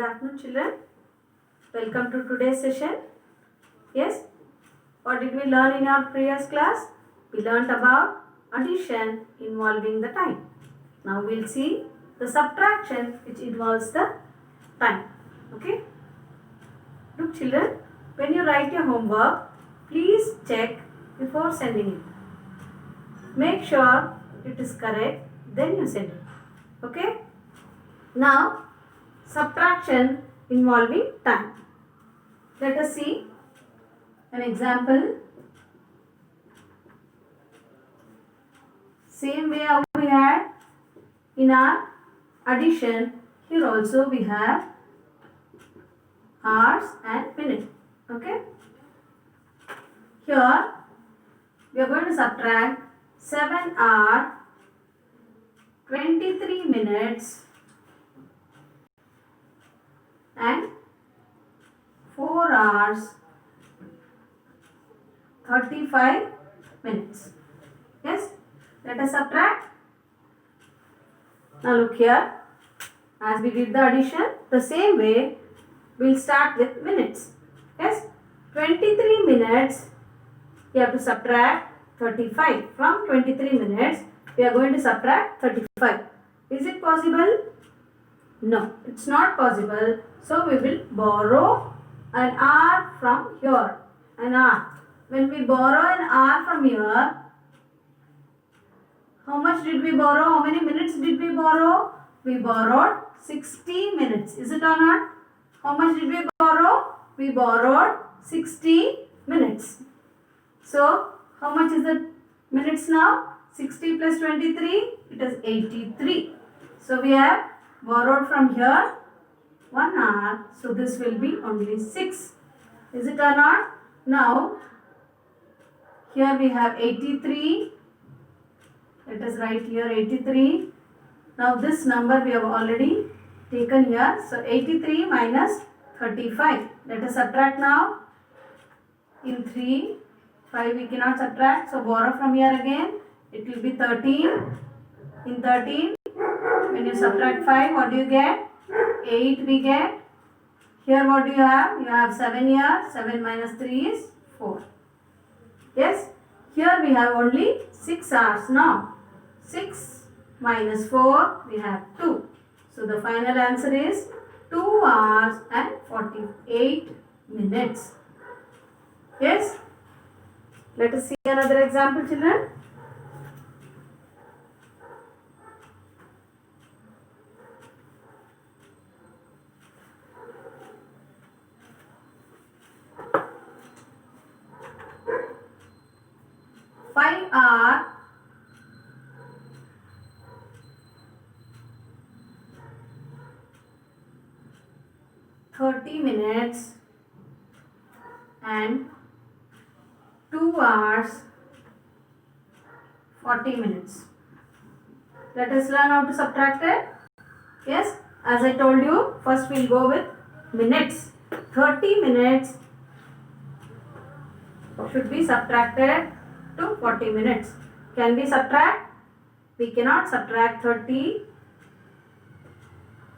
afternoon, children. Welcome to today's session. Yes, what did we learn in our previous class? We learnt about addition involving the time. Now we'll see the subtraction which involves the time. Okay. Look, children, when you write your homework, please check before sending it. Make sure it is correct, then you send it. Okay. Now, subtraction involving time. Let us see an example. Same way how we had in our addition, here also we have hours and minute. Okay. Here we are going to subtract 7 hours 23 minutes and 4 hours 35 minutes. Yes, let us subtract. Now look here, as we did the addition, the same way we'll start with minutes. Yes, 23 minutes you have to subtract 35. From 23 minutes we are going to subtract 35. Is it possible? No, it's not possible. So we will borrow an hour from here. An hour. When we borrow an hour from here, how much did we borrow? How many minutes did we borrow? We borrowed 60 minutes. Is it or not? How much did we borrow? We borrowed 60 minutes. So, how much is the minutes now? 60 plus 23, it is 83. So, we have borrowed from here 1 hour. So, this will be only 6. Is it or not? Now, here we have 83. Let us write here 83. Now, this number we have already taken here. So, 83 minus 35. Let us subtract now. In 3, 5 we cannot subtract. So, borrow from here again. It will be 13. In 13, when you subtract 5, what do you get? 8 we get. Here what do you have? You have 7 here. 7 minus 3 is 4. Yes. Here we have only 6 hours now. 6 minus 4, we have 2. So, the final answer is 2 hours and 48 minutes. Yes. Let us see another example, children. Hour 30 minutes and 2 hours 40 minutes. Let us learn how to subtract it. Yes, as I told you, first we will go with minutes. 30 minutes should be subtracted to 40 minutes. Can we subtract? We cannot subtract 30.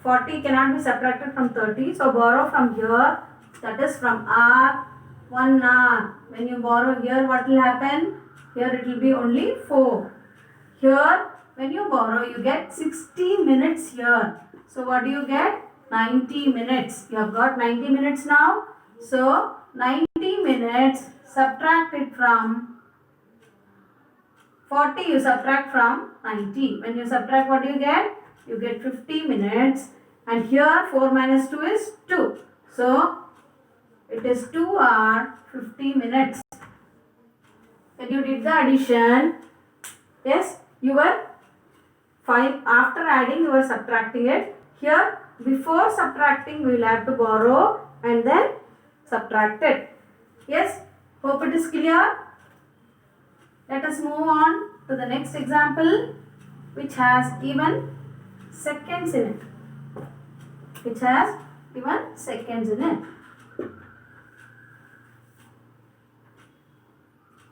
40 cannot be subtracted from 30. So, borrow from here, that is from hour, 1 hour. When you borrow here, what will happen? Here it will be only 4. Here, when you borrow, you get 60 minutes here. So, what do you get? 90 minutes. You have got 90 minutes now. So, 90 minutes, subtract it from 40, you subtract from 90. When you subtract, what do you get? You get 50 minutes. And here 4 minus 2 is 2. So, it is 2 hours 50 minutes. When you did the addition, yes, you were 5. After adding, you were subtracting it. Here, before subtracting, we will have to borrow and then subtract it. Yes, hope it is clear. Let us move on to the next example, which has even seconds in it. Which has even seconds in it.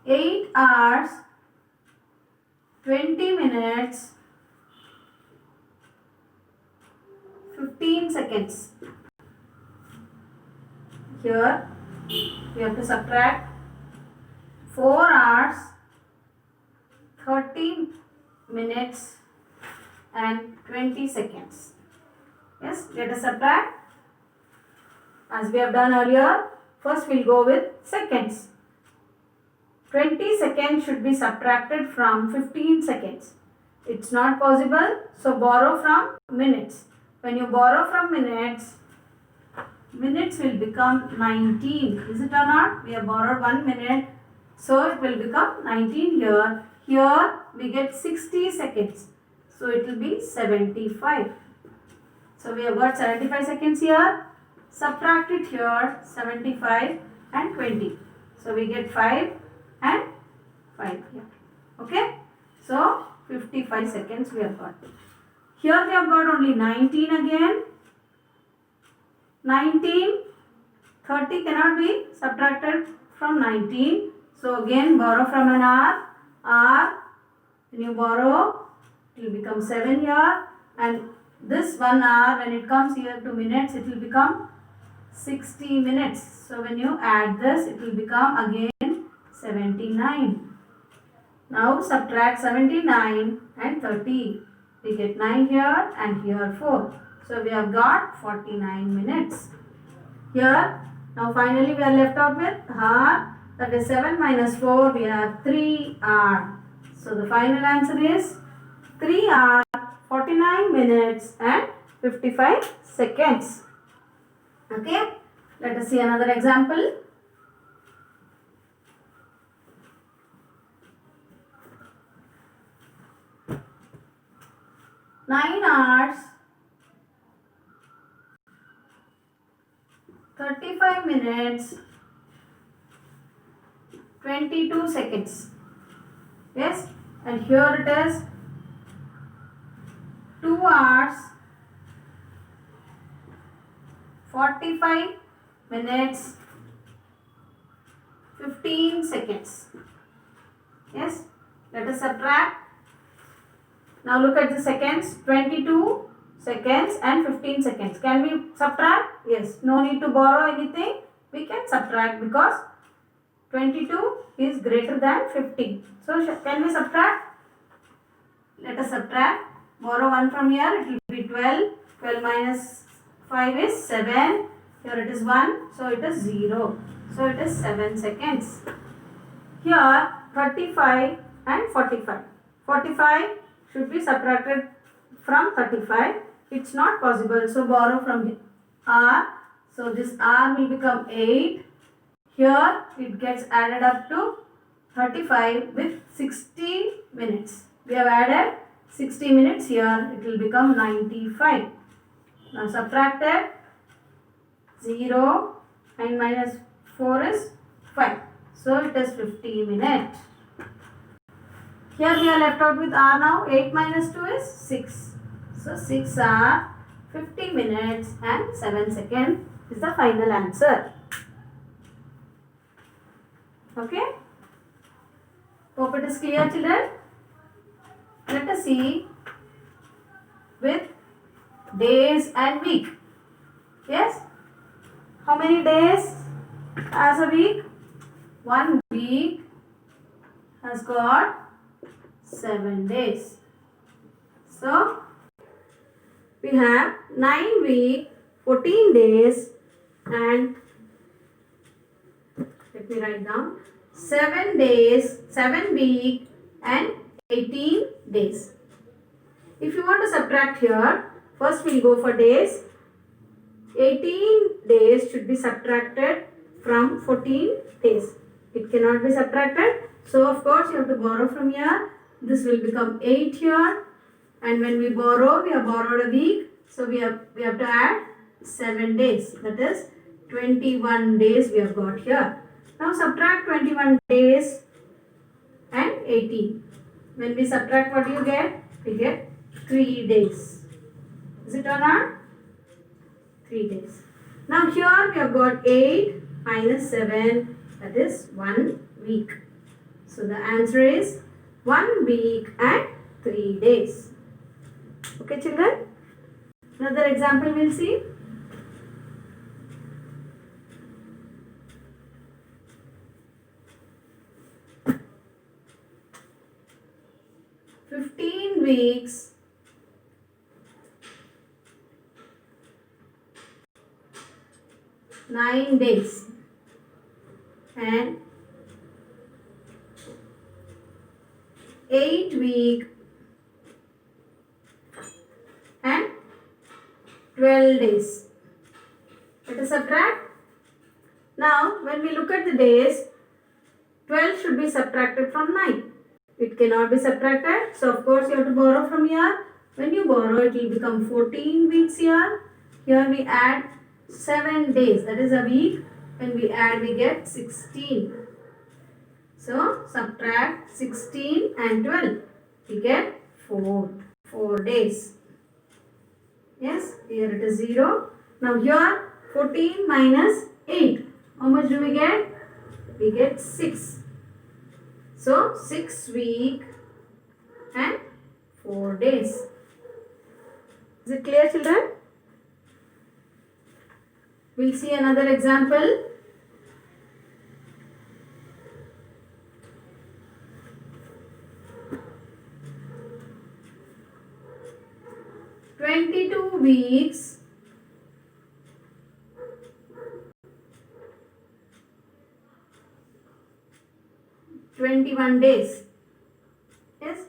8 hours 20 minutes 15 seconds. Here we have to subtract 4 hours, 30 minutes and 20 seconds. Yes, let us subtract as we have done earlier. First we will go with seconds. 20 seconds should be subtracted from 15 seconds. It's not possible, so borrow from minutes. When you borrow from minutes, minutes will become 19. Is it or not? We have borrowed 1 minute, so it will become 19 here. Here we get 60 seconds, so it will be 75. So we have got 75 seconds here. Subtract it here, 75 and 20. So we get 5 and 5 here. Okay? So 55 seconds we have got. Here we have got only 19 again. 19, 30 cannot be subtracted from 19. So again borrow from an hour. Hour, when you borrow, it will become 7 here. And this 1 hour, when it comes here to minutes, it will become 60 minutes. So when you add this, it will become again 79. Now subtract 79 and 30. We get 9 here and here 4. So we have got 49 minutes. Here, now finally we are left out with hour. That is 7 minus 4. We have 3 hour. So the final answer is 3 hour, 49 minutes and 55 seconds. Okay. Let us see another example. Nine hours, 35 minutes, 22 seconds. Yes, and here it is 2 hours, 45 minutes, 15 seconds. Yes, let us subtract. Now look at the seconds, 22 seconds and 15 seconds. Can we subtract? Yes, no need to borrow anything. We can subtract because 22 is greater than 15. So can we subtract? Let us subtract. Borrow 1 from here. It will be 12. 12 minus 5 is 7. Here it is 1. So it is 0. So it is 7 seconds. Here 35 and 45. 45 should be subtracted from 35. It's not possible. So borrow from R. So this R will become 8. Here it gets added up to 35 with 60 minutes. We have added 60 minutes here. It will become 95. Now subtracted 0 and minus 4 is 5. So it is 50 minutes. Here we are left out with R now. 8 minus 2 is 6. So 6 hours, 50 minutes and 7 seconds is the final answer. Okay. Hope it is clear, children. Let us see with days and week. Yes. How many days as a week? 1 week has got 7 days. So we have 9 weeks, 14 days and let me write down 7 days, 7 weeks and 18 days. If you want to subtract here, first we will go for days. 18 days should be subtracted from 14 days. It cannot be subtracted. So of course you have to borrow from here. This will become 8 here. And when we borrow, we have borrowed a week. So we have to add 7 days. That is 21 days we have got here. Now subtract 21 days and 18. When we subtract, what do you get? We get 3 days. Is it or not? 3 days. Now here we have got 8 minus 7. That is 1 week. So the answer is 1 week and 3 days. Okay, children? Another example we'll see. weeks, 9 days, and 8 week and 12 days. Let us subtract. Now, when we look at the days, 12 should be subtracted from 9. It cannot be subtracted. So, of course, you have to borrow from here. When you borrow, it will become 14 weeks here. Here we add 7 days. That is a week. When we add, we get 16. So, subtract 16 and 12. We get 4 days. Yes, here it is 0. Now, here 14 minus 8. How much do we get? We get 6. So, 6 week and 4 days. Is it clear, children? We'll see another example. Weeks, 21 days. Yes,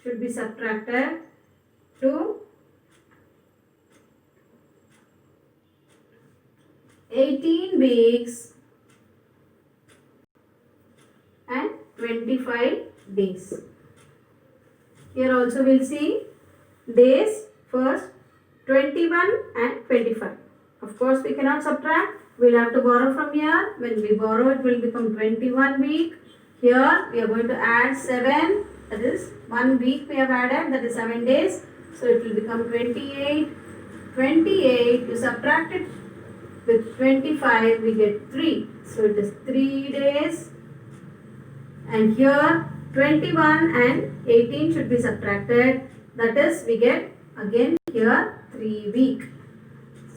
should be subtracted to 18 weeks and 25 days. Here also we'll see days first, 21 and 25. Of course, we cannot subtract. We'll have to borrow from here. When we borrow, it will become 21 week. Here, we are going to add 7. That is 1 week we have added. That is 7 days. So, it will become 28. 28, you subtract it with 25, we get 3. So, it is 3 days. And here, 21 and 18 should be subtracted. That is, we get again here 3 week.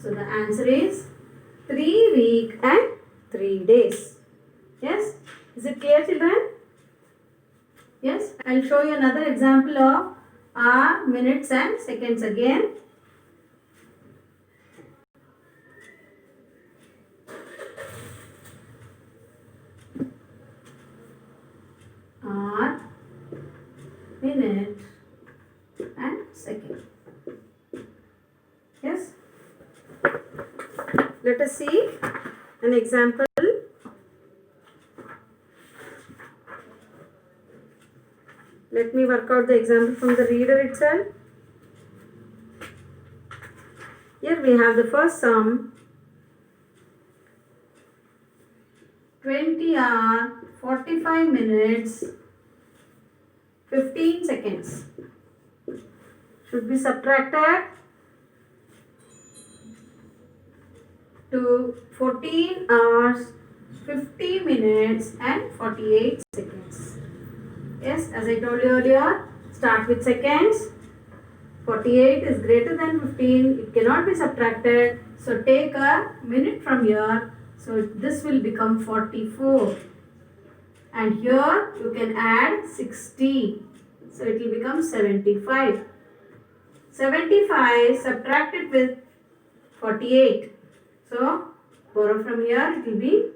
So the answer is 3 week and 3 days. Yes? Is it clear, children? Yes? I'll show you another example of hour, minutes and seconds again. Hour, minute and second. Yes? Let us see an example. Let me work out the example from the reader itself. Here we have the first sum. 20 hours, 45 minutes, 15 seconds. Should be subtracted to 14 hours, 50 minutes and 48 seconds. Yes, as I told you earlier, start with seconds. 48 is greater than 15. It cannot be subtracted. So take a minute from here. So this will become 44. And here you can add 60. So it will become 75. 75 subtracted with 48. So borrow from here, it will be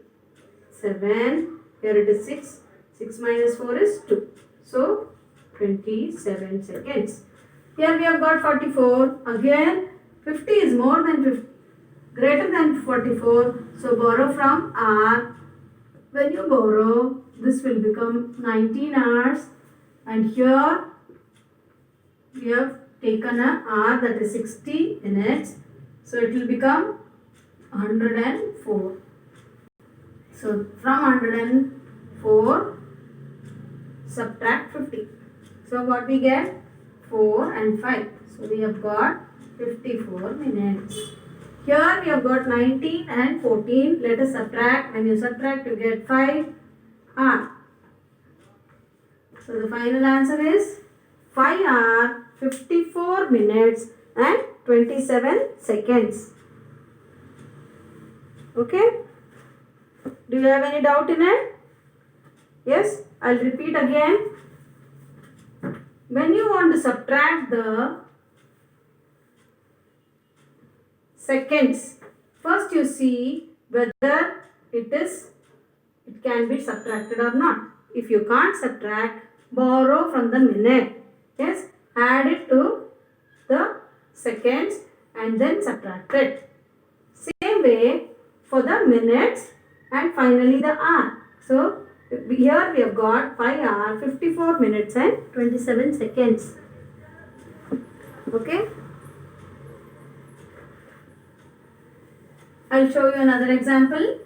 7. Here it is 6. 6 minus 4 is 2. So 27 seconds. Here we have got 44. Again 50 is more than 50, greater than 44. So borrow from R. When you borrow, this will become 19 hours. And here we have taken a R, that is 60 minutes. So it will become 104. So from 104, subtract 50. So what we get? 4 and 5. So we have got 54 minutes. Here we have got 19 and 14. Let us subtract. When you subtract, you get 5 hours. So the final answer is 5 hours, 54 minutes and 27 seconds. Okay? Do you have any doubt in it? Yes? I'll repeat again. when you want to subtract the seconds, first you see whether it can be subtracted or not. If you can't subtract, borrow from the minute. Yes, add it to the seconds and then subtract it. Same way for the minutes and finally the hour. So here we have got 5 hours, 54 minutes and 27 seconds. Okay. I'll show you another example.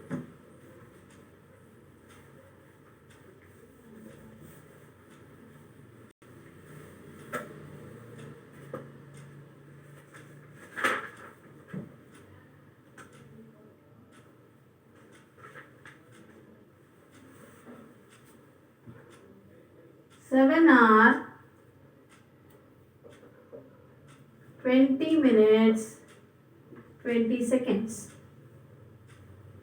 Seven hours, 20 minutes, 20 seconds.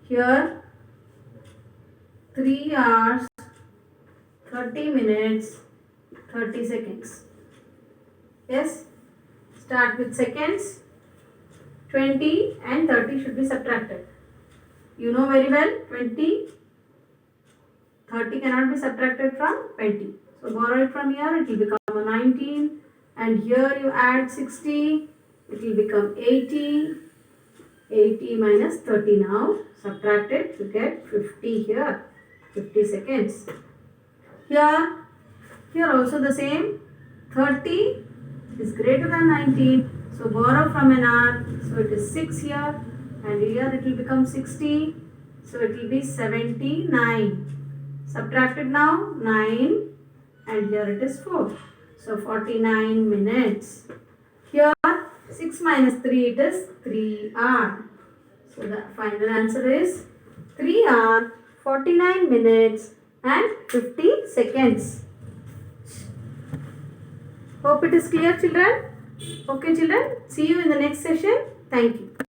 Here 3 hours, 30 minutes, 30 seconds. Yes, start with seconds. 20 and 30 should be subtracted. You know very well 30 cannot be subtracted from 20. So borrow it from here, it will become a 19, and here you add 60, it will become 80. 80 minus 30 now, subtract it, you get 50 here, 50 seconds. Here also the same, 30 is greater than 19, so borrow from an hour, so it is 6 here, and here it will become 60, so it will be 79. Subtracted now, 9, and here it is 4, so 49 minutes. Here 6 minus 3, it is 3 hours. So the final answer is 3 hours, 49 minutes and 50 seconds. Hope it is clear, children. Okay, children. See you in the next session. Thank you.